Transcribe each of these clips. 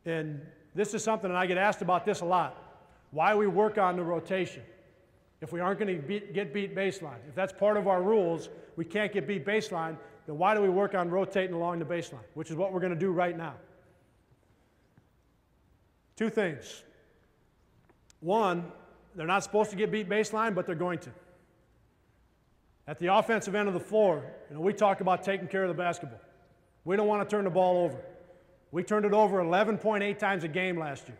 And this is something that I get asked about this a lot. Why we work on the rotation if we aren't going to get beat baseline. If that's part of our rules, we can't get beat baseline, then why do we work on rotating along the baseline, which is what we're going to do right now. Two things. One, they're not supposed to get beat baseline, but they're going to. At the offensive end of the floor, we talk about taking care of the basketball. We don't want to turn the ball over. We turned it over 11.8 times a game last year,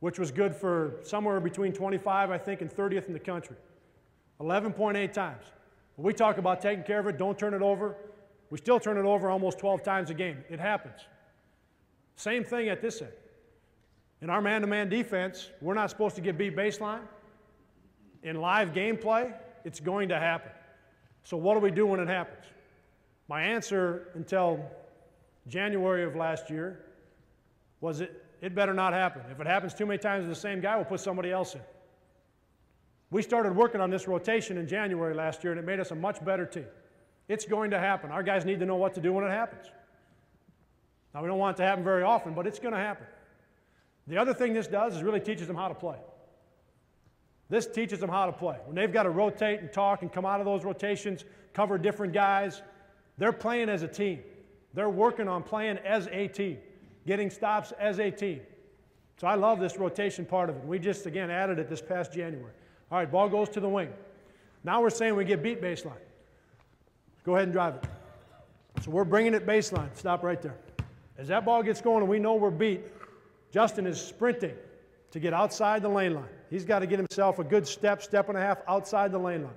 which was good for somewhere between 25, I think, and 30th in the country. 11.8 times. When we talk about taking care of it, don't turn it over, we still turn it over almost 12 times a game. It happens. Same thing at this end. In our man-to-man defense, we're not supposed to get beat baseline. In live gameplay, it's going to happen. So what do we do when it happens? My answer until January of last year was it better not happen. If it happens too many times to the same guy, we'll put somebody else in. We started working on this rotation in January last year, and it made us a much better team. It's going to happen. Our guys need to know what to do when it happens. Now, we don't want it to happen very often, but it's going to happen. The other thing this does is really teaches them how to play. This teaches them how to play. When they've got to rotate and talk and come out of those rotations, cover different guys, they're playing as a team. They're working on playing as a team, getting stops as a team. So I love this rotation part of it. We just, again, added it this past January. All right, ball goes to the wing. Now we're saying we get beat baseline. Go ahead and drive it. So we're bringing it baseline. Stop right there. As that ball gets going and we know we're beat, Justin is sprinting to get outside the lane line. He's got to get himself a good step, step and a half outside the lane line.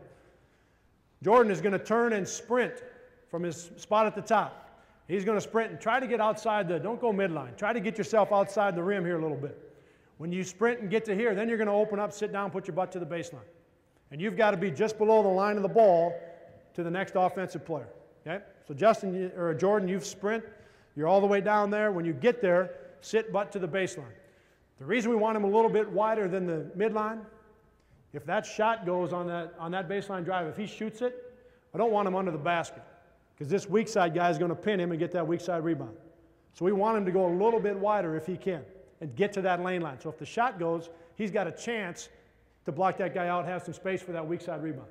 Jordan is going to turn and sprint from his spot at the top. He's going to sprint and try to get outside don't go midline. Try to get yourself outside the rim here a little bit. When you sprint and get to here, then you're going to open up, sit down, put your butt to the baseline. And you've got to be just below the line of the ball to the next offensive player. Okay? So Jordan, you've sprint. You're all the way down there. When you get there, sit butt to the baseline. The reason we want him a little bit wider than the midline, if that shot goes on that baseline drive, if he shoots it, I don't want him under the basket because this weak side guy is going to pin him and get that weak side rebound. So we want him to go a little bit wider if he can and get to that lane line. So if the shot goes, he's got a chance to block that guy out, have some space for that weak side rebound.